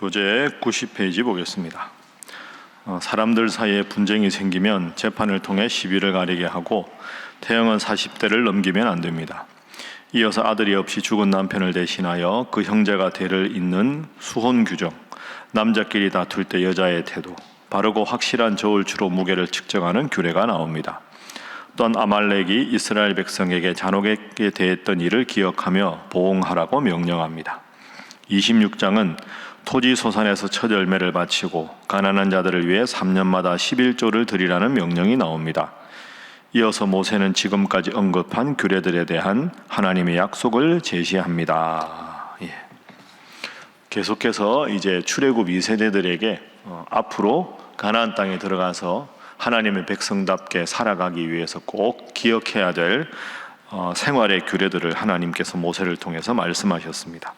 교재 90페이지 보겠습니다. 사람들 사이에 분쟁이 생기면 재판을 통해 시비를 가리게 하고 태형은 40대를 넘기면 안 됩니다. 이어서 아들이 없이 죽은 남편을 대신하여 그 형제가 대를 잇는 수혼 규정, 남자끼리 다툴 때 여자의 태도, 바르고 확실한 저울추로 무게를 측정하는 규례가 나옵니다. 또한 아말렉이 이스라엘 백성에게 잔혹하게 대했던 일을 기억하며 보응하라고 명령합니다. 26장은 토지 소산에서 첫 열매를 바치고 가난한 자들을 위해 3년마다 11조를 드리라는 명령이 나옵니다. 이어서 모세는 지금까지 언급한 규례들에 대한 하나님의 약속을 제시합니다. 계속해서 이제 출애굽 2세대들에게 앞으로 가나안 땅에 들어가서 하나님의 백성답게 살아가기 위해서 꼭 기억해야 될 생활의 규례들을 하나님께서 모세를 통해서 말씀하셨습니다.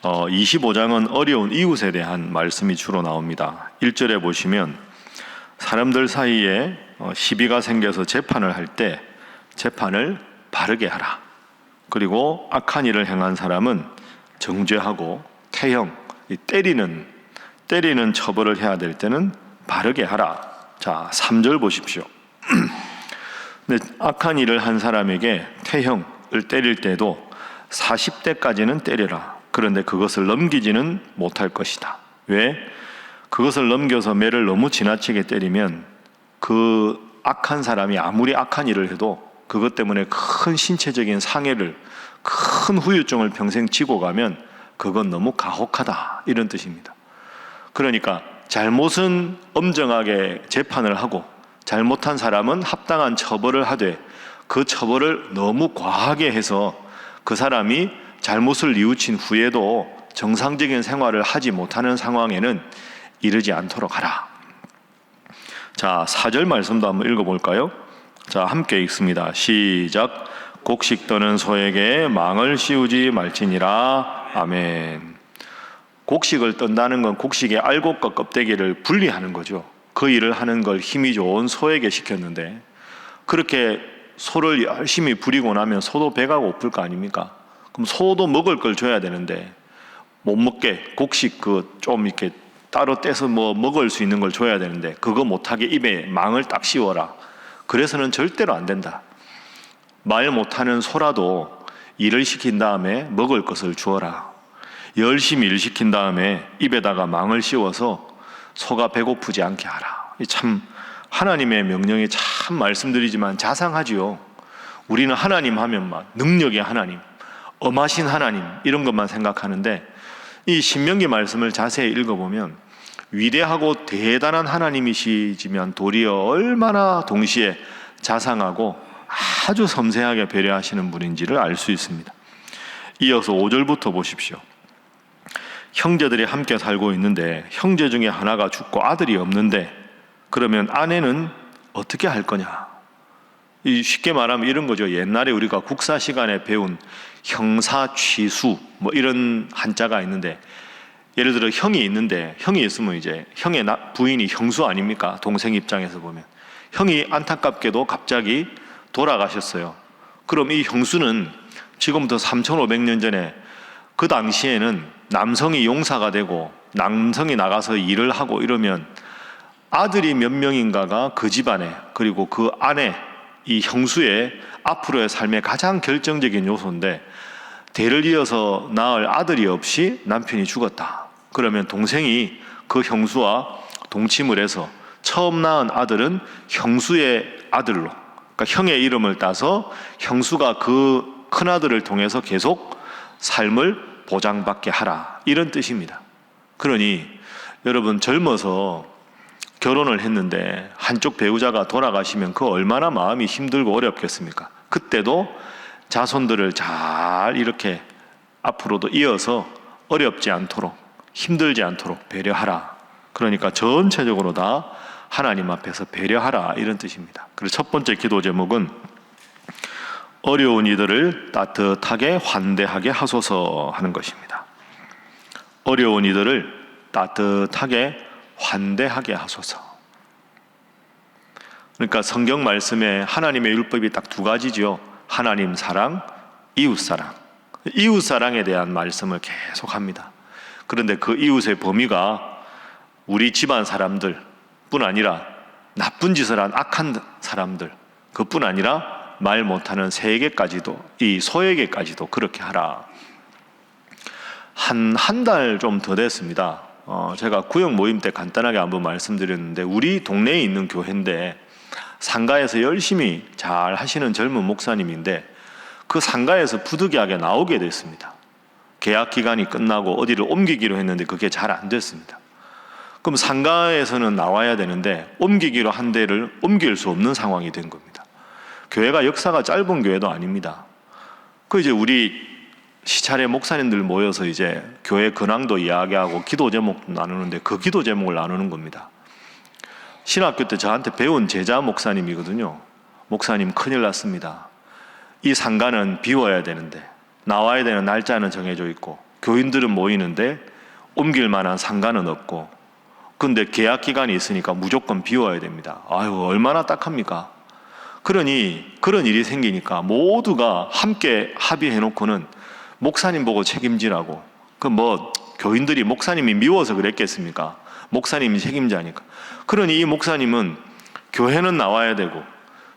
25장은 어려운 이웃에 대한 말씀이 주로 나옵니다. 1절에 보시면 사람들 사이에 시비가 생겨서 재판을 할 때 재판을 바르게 하라. 그리고 악한 일을 행한 사람은 정죄하고 태형, 때리는 처벌을 해야 될 때는 바르게 하라. 자, 3절 보십시오. 근데 악한 일을 한 사람에게 태형을 때릴 때도 40대까지는 때려라. 그런데 그것을 넘기지는 못할 것이다. 왜? 그것을 넘겨서 매를 너무 지나치게 때리면 그 악한 사람이 아무리 악한 일을 해도 그것 때문에 큰 신체적인 상해를, 큰 후유증을 평생 지고 가면 그건 너무 가혹하다, 이런 뜻입니다. 그러니까 잘못은 엄정하게 재판을 하고 잘못한 사람은 합당한 처벌을 하되 그 처벌을 너무 과하게 해서 그 사람이 잘못을 뉘우친 후에도 정상적인 생활을 하지 못하는 상황에는 이르지 않도록 하라. 자, 4절 말씀도 한번 읽어볼까요? 자, 함께 읽습니다. 시작. 곡식 떠는 소에게 망을 씌우지 말지니라. 아멘. 곡식을 떤다는 건 곡식의 알곡과 껍데기를 분리하는 거죠. 그 일을 하는 걸 힘이 좋은 소에게 시켰는데 그렇게 소를 열심히 부리고 나면 소도 배가 고플 거 아닙니까? 그럼 소도 먹을 걸 줘야 되는데 못 먹게 곡식 좀 이렇게 따로 떼서 먹을 수 있는 걸 줘야 되는데 그거 못하게 입에 망을 딱 씌워라. 그래서는 절대로 안 된다. 말 못하는 소라도 일을 시킨 다음에 먹을 것을 주어라. 열심히 일 시킨 다음에 입에다가 망을 씌워서 소가 배고프지 않게 하라. 참 하나님의 명령이 참 말씀드리지만 자상하지요. 우리는 하나님 하면만 능력의 하나님, 엄하신 하나님 이런 것만 생각하는데 이 신명기 말씀을 자세히 읽어보면 위대하고 대단한 하나님이시지만 도리어 얼마나 동시에 자상하고 아주 섬세하게 배려하시는 분인지를 알 수 있습니다. 이어서 5절부터 보십시오. 형제들이 함께 살고 있는데 형제 중에 하나가 죽고 아들이 없는데 그러면 아내는 어떻게 할 거냐? 쉽게 말하면 이런 거죠. 옛날에 우리가 국사 시간에 배운 형사취수 이런 한자가 있는데 예를 들어 형이 있는데 형이 있으면 이제 형의 부인이 형수 아닙니까? 동생 입장에서 보면 형이 안타깝게도 갑자기 돌아가셨어요. 그럼 이 형수는 지금부터 3500년 전에 그 당시에는 남성이 용사가 되고 남성이 나가서 일을 하고 이러면 아들이 몇 명인가가 그 집안에 그리고 그 아내 이 형수의 앞으로의 삶의 가장 결정적인 요소인데 대를 이어서 낳을 아들이 없이 남편이 죽었다. 그러면 동생이 그 형수와 동침을 해서 처음 낳은 아들은 형수의 아들로, 그러니까 형의 이름을 따서 형수가 그 큰아들을 통해서 계속 삶을 보장받게 하라. 이런 뜻입니다. 그러니 여러분 젊어서 결혼을 했는데 한쪽 배우자가 돌아가시면 그 얼마나 마음이 힘들고 어렵겠습니까? 그때도 자손들을 잘 이렇게 앞으로도 이어서 어렵지 않도록 힘들지 않도록 배려하라. 그러니까 전체적으로 다 하나님 앞에서 배려하라 이런 뜻입니다. 그리고 첫 번째 기도 제목은 어려운 이들을 따뜻하게 환대하게 하소서 하는 것입니다. 어려운 이들을 따뜻하게 환대하게 하소서. 그러니까 성경 말씀에 하나님의 율법이 딱 두 가지죠. 하나님 사랑, 이웃 사랑. 이웃 사랑에 대한 말씀을 계속 합니다. 그런데 그 이웃의 범위가 우리 집안 사람들 뿐 아니라 나쁜 짓을 한 악한 사람들 그뿐 아니라 말 못하는 새에게까지도, 이 소에게까지도 그렇게 하라. 한 달 좀 더 됐습니다. 제가 구역 모임 때 간단하게 한번 말씀드렸는데, 우리 동네에 있는 교회인데 상가에서 열심히 잘 하시는 젊은 목사님인데 그 상가에서 부득이하게 나오게 됐습니다. 계약 기간이 끝나고 어디를 옮기기로 했는데 그게 잘 안 됐습니다. 그럼 상가에서는 나와야 되는데 옮기기로 한 데를 옮길 수 없는 상황이 된 겁니다. 교회가 역사가 짧은 교회도 아닙니다. 그 이제 우리 시찰의 목사님들 모여서 이제 교회 근황도 이야기하고 기도 제목도 나누는데 그 기도 제목을 나누는 겁니다. 신학교 때 저한테 배운 제자 목사님이거든요. 목사님 큰일 났습니다. 이 상가는 비워야 되는데 나와야 되는 날짜는 정해져 있고 교인들은 모이는데 옮길 만한 상가는 없고, 근데 계약 기간이 있으니까 무조건 비워야 됩니다. 아유, 얼마나 딱합니까? 그러니 그런 일이 생기니까 모두가 함께 합의해 놓고는 목사님 보고 책임지라고. 교인들이 목사님이 미워서 그랬겠습니까? 목사님이 책임자니까. 그러니 이 목사님은 교회는 나와야 되고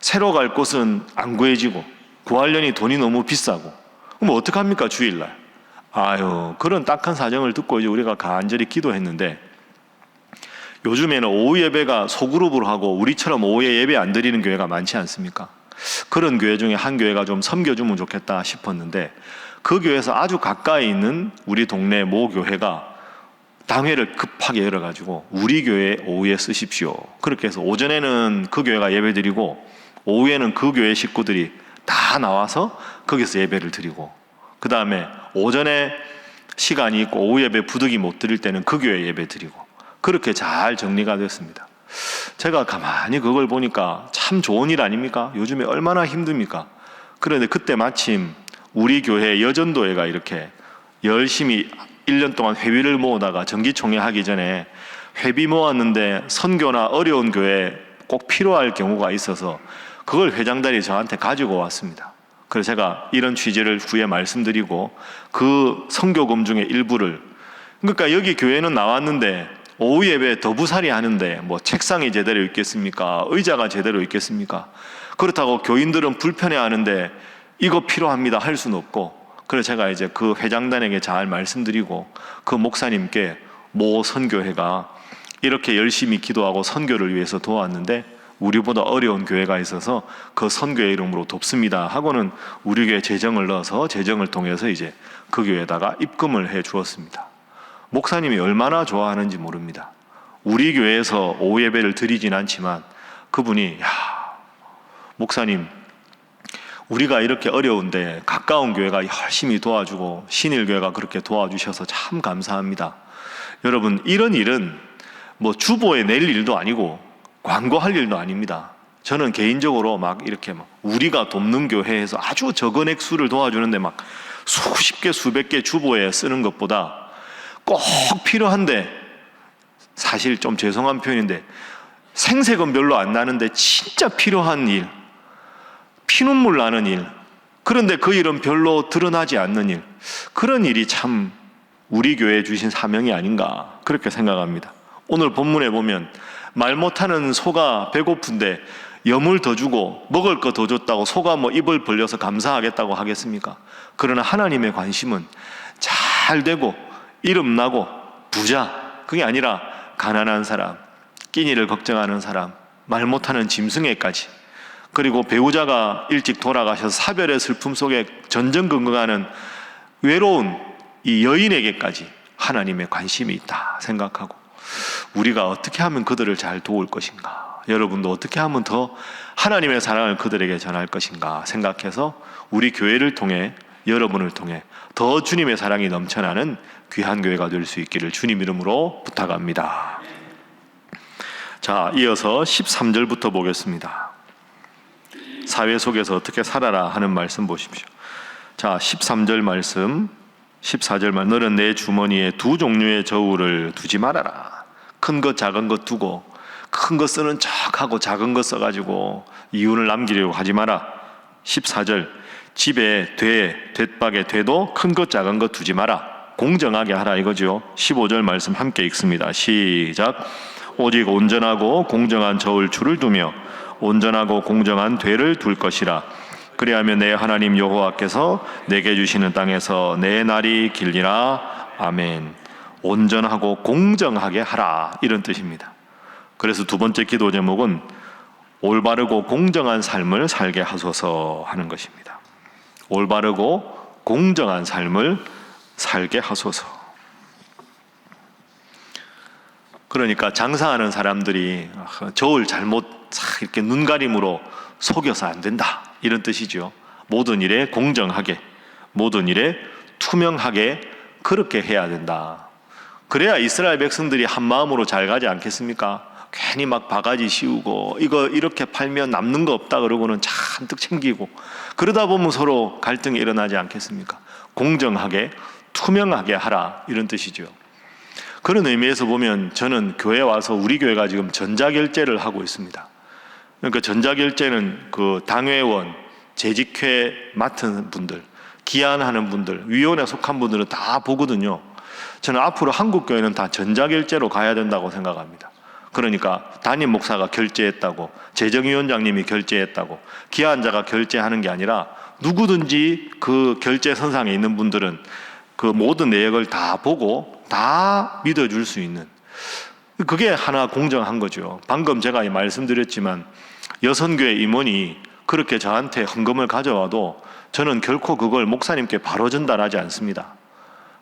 새로 갈 곳은 안 구해지고 구하려니 돈이 너무 비싸고, 그럼 어떡합니까 주일날? 아유, 그런 딱한 사정을 듣고 이제 우리가 간절히 기도했는데, 요즘에는 오후 예배가 소그룹으로 하고 우리처럼 오후에 예배 안 드리는 교회가 많지 않습니까? 그런 교회 중에 한 교회가 좀 섬겨주면 좋겠다 싶었는데, 그 교회에서 아주 가까이 있는 우리 동네 모 교회가 당회를 급하게 열어가지고 우리 교회 오후에 쓰십시오. 그렇게 해서 오전에는 그 교회가 예배 드리고 오후에는 그 교회 식구들이 다 나와서 거기서 예배를 드리고, 그 다음에 오전에 시간이 있고 오후 예배 부득이 못 드릴 때는 그 교회 예배 드리고, 그렇게 잘 정리가 됐습니다. 제가 가만히 그걸 보니까 참 좋은 일 아닙니까? 요즘에 얼마나 힘듭니까? 그런데 그때 마침 우리 교회 여전도회가 이렇게 열심히 1년 동안 회비를 모으다가 정기총회 하기 전에 회비 모았는데 선교나 어려운 교회에 꼭 필요할 경우가 있어서 그걸 회장단이 저한테 가지고 왔습니다. 그래서 제가 이런 취지를 후에 말씀드리고 그 선교금 중에 일부를, 그러니까 여기 교회는 나왔는데 오후 예배 더부살이 하는데 뭐 책상이 제대로 있겠습니까? 의자가 제대로 있겠습니까? 그렇다고 교인들은 불편해하는데 이거 필요합니다 할 수는 없고, 그래서 제가 이제 그 회장단에게 잘 말씀드리고 그 목사님께 모 선교회가 이렇게 열심히 기도하고 선교를 위해서 도왔는데 우리보다 어려운 교회가 있어서 그 선교회 이름으로 돕습니다 하고는 우리 교회 재정을 넣어서 재정을 통해서 이제 그 교회에다가 입금을 해 주었습니다. 목사님이 얼마나 좋아하는지 모릅니다. 우리 교회에서 오후 예배를 드리진 않지만 그분이, 야, 목사님 우리가 이렇게 어려운데 가까운 교회가 열심히 도와주고 신일교회가 그렇게 도와주셔서 참 감사합니다. 여러분, 이런 일은 뭐 주보에 낼 일도 아니고 광고할 일도 아닙니다. 저는 개인적으로 막 이렇게 우리가 돕는 교회에서 아주 적은 액수를 도와주는데 막 수십 개 수백 개 주보에 쓰는 것보다 꼭 필요한데, 사실 좀 죄송한 표현인데 생색은 별로 안 나는데 진짜 필요한 일, 피눈물 나는 일, 그런데 그 일은 별로 드러나지 않는 일, 그런 일이 참 우리 교회에 주신 사명이 아닌가 그렇게 생각합니다. 오늘 본문에 보면 말 못하는 소가 배고픈데 염을 더 주고 먹을 거 더 줬다고 소가 뭐 입을 벌려서 감사하겠다고 하겠습니까? 그러나 하나님의 관심은 잘 되고 이름 나고 부자, 그게 아니라 가난한 사람, 끼니를 걱정하는 사람, 말 못하는 짐승애까지, 그리고 배우자가 일찍 돌아가셔서 사별의 슬픔 속에 전전긍긍하는 외로운 이 여인에게까지 하나님의 관심이 있다 생각하고, 우리가 어떻게 하면 그들을 잘 도울 것인가, 여러분도 어떻게 하면 더 하나님의 사랑을 그들에게 전할 것인가 생각해서 우리 교회를 통해, 여러분을 통해 더 주님의 사랑이 넘쳐나는 귀한 교회가 될 수 있기를 주님 이름으로 부탁합니다. 자, 이어서 13절부터 보겠습니다. 사회 속에서 어떻게 살아라 하는 말씀 보십시오. 자, 13절 말씀, 14절 말, 너는 내 주머니에 두 종류의 저울을 두지 말아라. 큰 것 작은 것 두고 큰 거 쓰는 척하고 작은 거 써가지고 이윤을 남기려고 하지 마라. 14절, 집에 돼, 돛박에 돼도 큰 것 작은 것 두지 마라. 공정하게 하라 이거죠. 15절 말씀 함께 읽습니다. 시작. 오직 온전하고 공정한 저울추를 두며 온전하고 공정한 되를 둘 것이라. 그리하면 내 하나님 여호와께서 내게 주시는 땅에서 내 날이 길리라. 아멘. 온전하고 공정하게 하라 이런 뜻입니다. 그래서 두 번째 기도 제목은 올바르고 공정한 삶을 살게 하소서 하는 것입니다. 올바르고 공정한 삶을 살게 하소서. 그러니까 장사하는 사람들이 저울 잘못 이렇게 눈가림으로 속여서 안 된다 이런 뜻이죠. 모든 일에 공정하게, 모든 일에 투명하게 그렇게 해야 된다. 그래야 이스라엘 백성들이 한 마음으로 잘 가지 않겠습니까? 괜히 막 바가지 씌우고 이거 이렇게 팔면 남는 거 없다 그러고는 잔뜩 챙기고 그러다 보면 서로 갈등이 일어나지 않겠습니까? 공정하게 투명하게 하라 이런 뜻이죠. 그런 의미에서 보면 저는 교회 와서 우리 교회가 지금 전자결제를 하고 있습니다. 그러니까 전자결제는 그 당회원, 재직회 맡은 분들, 기한하는 분들, 위원회 속한 분들은 다 보거든요. 저는 앞으로 한국교회는 다 전자결제로 가야 된다고 생각합니다. 그러니까 담임 목사가 결제했다고, 재정위원장님이 결제했다고, 기한자가 결제하는 게 아니라 누구든지 그 결제 선상에 있는 분들은 그 모든 내역을 다 보고 다 믿어줄 수 있는, 그게 하나 공정한 거죠. 방금 제가 말씀드렸지만 여선교회 임원이 그렇게 저한테 헌금을 가져와도 저는 결코 그걸 목사님께 바로 전달하지 않습니다.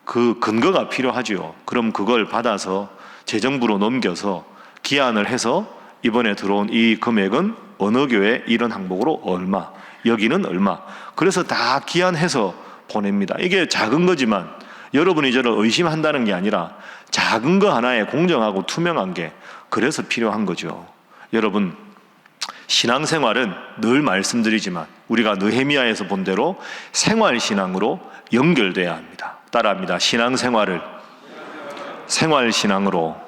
그 근거가 필요하지요. 그럼 그걸 받아서 재정부로 넘겨서 기한을 해서 이번에 들어온 이 금액은 어느 교회 이런 항목으로 얼마, 여기는 얼마, 그래서 다 기한해서 보냅니다. 이게 작은 거지만 여러분이 저를 의심한다는 게 아니라 작은 거 하나에 공정하고 투명한 게 그래서 필요한 거죠. 여러분, 신앙생활은 늘 말씀드리지만 우리가 느헤미야에서 본 대로 생활신앙으로 연결돼야 합니다. 따라합니다. 신앙생활을 생활신앙으로.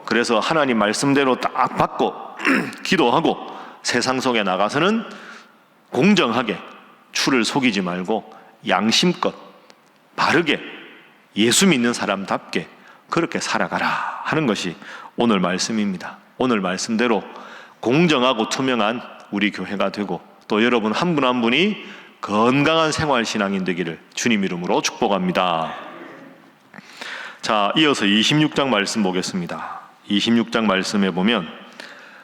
그래서 하나님 말씀대로 딱 받고 기도하고 세상 속에 나가서는 공정하게 추를 속이지 말고 양심껏 바르게 예수 믿는 사람답게 그렇게 살아가라 하는 것이 오늘 말씀입니다. 오늘 말씀대로 공정하고 투명한 우리 교회가 되고 또 여러분 한 분 한 분이 건강한 생활신앙인 되기를 주님 이름으로 축복합니다. 자, 이어서 26장 말씀 보겠습니다. 26장 말씀에 보면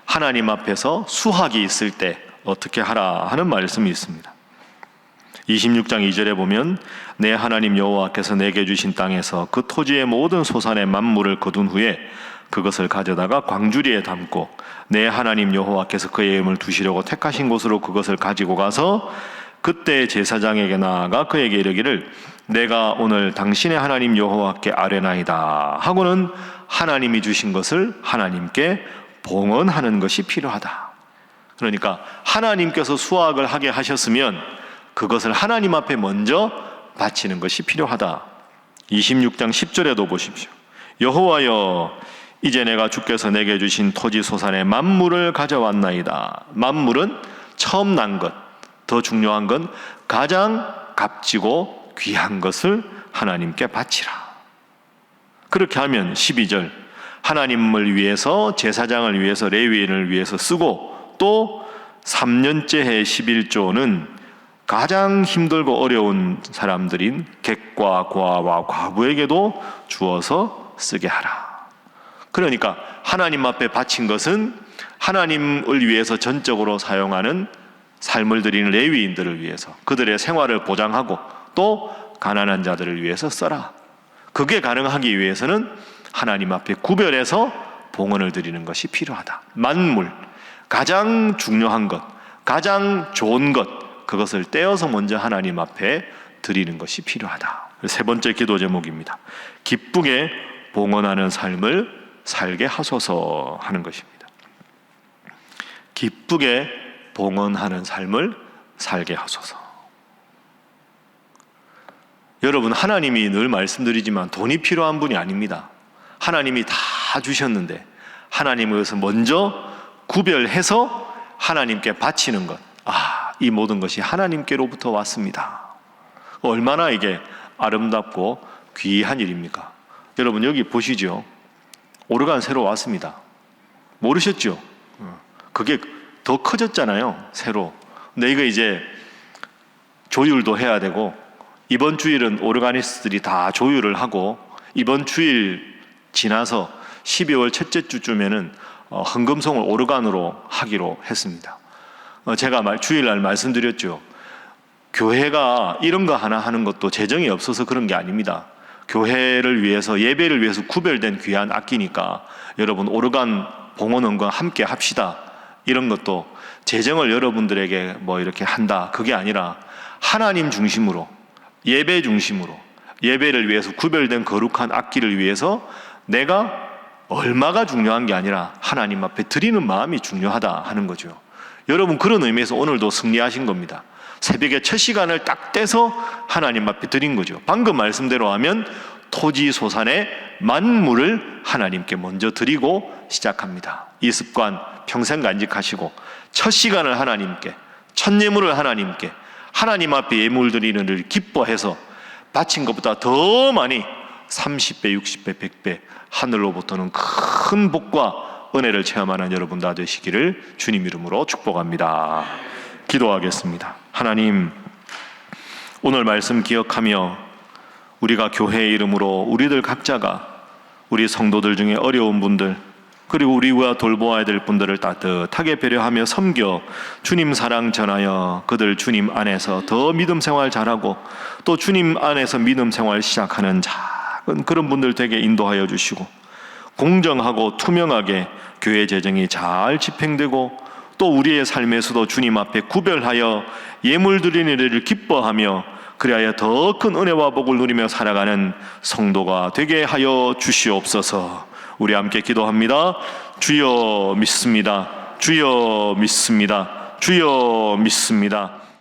하나님 앞에서 수학이 있을 때 어떻게 하라 하는 말씀이 있습니다. 26장 2절에 보면 내 하나님 여호와께서 내게 주신 땅에서 그 토지의 모든 소산의 만물을 거둔 후에 그것을 가져다가 광주리에 담고 내 하나님 여호와께서 그의 이름을 두시려고 택하신 곳으로 그것을 가지고 가서 그때 제사장에게 나아가 그에게 이르기를 내가 오늘 당신의 하나님 여호와께 아뢰나이다 하고는 하나님이 주신 것을 하나님께 봉헌하는 것이 필요하다. 그러니까 하나님께서 수확을 하게 하셨으면 그것을 하나님 앞에 먼저 바치는 것이 필요하다. 26장 10절에도 보십시오. 여호와여 이제 내가 주께서 내게 주신 토지 소산의 만물을 가져왔나이다. 만물은 처음 난 것, 더 중요한 건 가장 값지고 귀한 것을 하나님께 바치라. 그렇게 하면 12절 하나님을 위해서 제사장을 위해서 레위인을 위해서 쓰고 또 3년째 해 11조는 가장 힘들고 어려운 사람들인 객과 고아와 과부에게도 주어서 쓰게 하라. 그러니까 하나님 앞에 바친 것은 하나님을 위해서 전적으로 사용하는 삶을 드리는 레위인들을 위해서 그들의 생활을 보장하고 또 가난한 자들을 위해서 써라. 그게 가능하기 위해서는 하나님 앞에 구별해서 봉헌을 드리는 것이 필요하다. 만물, 가장 중요한 것, 가장 좋은 것, 그것을 떼어서 먼저 하나님 앞에 드리는 것이 필요하다. 세 번째 기도 제목입니다. 기쁘게 봉헌하는 삶을 살게 하소서 하는 것입니다. 기쁘게 봉헌하는 삶을 살게 하소서. 여러분, 하나님이 늘 말씀드리지만 돈이 필요한 분이 아닙니다. 하나님이 다 주셨는데 하나님을 위해서 먼저 구별해서 하나님께 바치는 것, 이 모든 것이 하나님께로부터 왔습니다. 얼마나 이게 아름답고 귀한 일입니까? 여러분 여기 보시죠. 오르간 새로 왔습니다. 모르셨죠? 그게 더 커졌잖아요. 새로. 근데 이거 이제 조율도 해야 되고, 이번 주일은 오르가니스트들이 다 조율을 하고, 이번 주일 지나서 12월 첫째 주쯤에는 헌금송을 오르간으로 하기로 했습니다. 제가 주일날 말씀드렸죠. 교회가 이런 거 하나 하는 것도 재정이 없어서 그런 게 아닙니다. 교회를 위해서, 예배를 위해서 구별된 귀한 악기니까 여러분 오르간 봉헌원과 함께 합시다. 이런 것도 재정을 여러분들에게 뭐 이렇게 한다, 그게 아니라 하나님 중심으로, 예배 중심으로, 예배를 위해서 구별된 거룩한 악기를 위해서 내가 얼마가 중요한 게 아니라 하나님 앞에 드리는 마음이 중요하다 하는 거죠. 여러분 그런 의미에서 오늘도 승리하신 겁니다. 새벽에 첫 시간을 딱 떼서 하나님 앞에 드린 거죠. 방금 말씀대로 하면 토지 소산의 만물을 하나님께 먼저 드리고 시작합니다. 이 습관 평생 간직하시고, 첫 시간을 하나님께, 첫 예물을 하나님께, 하나님 앞에 예물 드리는 일 기뻐해서 바친 것보다 더 많이 30배, 60배, 100배 하늘로부터는 큰 복과 은혜를 체험하는 여러분 다 되시기를 주님 이름으로 축복합니다. 기도하겠습니다. 하나님, 오늘 말씀 기억하며 우리가 교회의 이름으로 우리들 각자가 우리 성도들 중에 어려운 분들, 그리고 우리가 돌보아야 될 분들을 따뜻하게 배려하며 섬겨 주님 사랑 전하여 그들 주님 안에서 더 믿음 생활 잘하고, 또 주님 안에서 믿음 생활 시작하는 작은 그런 분들 되게 인도하여 주시고, 공정하고 투명하게 교회 재정이 잘 집행되고, 또 우리의 삶에서도 주님 앞에 구별하여 예물 드리는 일을 기뻐하며 그리하여 더 큰 은혜와 복을 누리며 살아가는 성도가 되게 하여 주시옵소서. 우리 함께 기도합니다. 주여 믿습니다. 주여 믿습니다. 주여 믿습니다.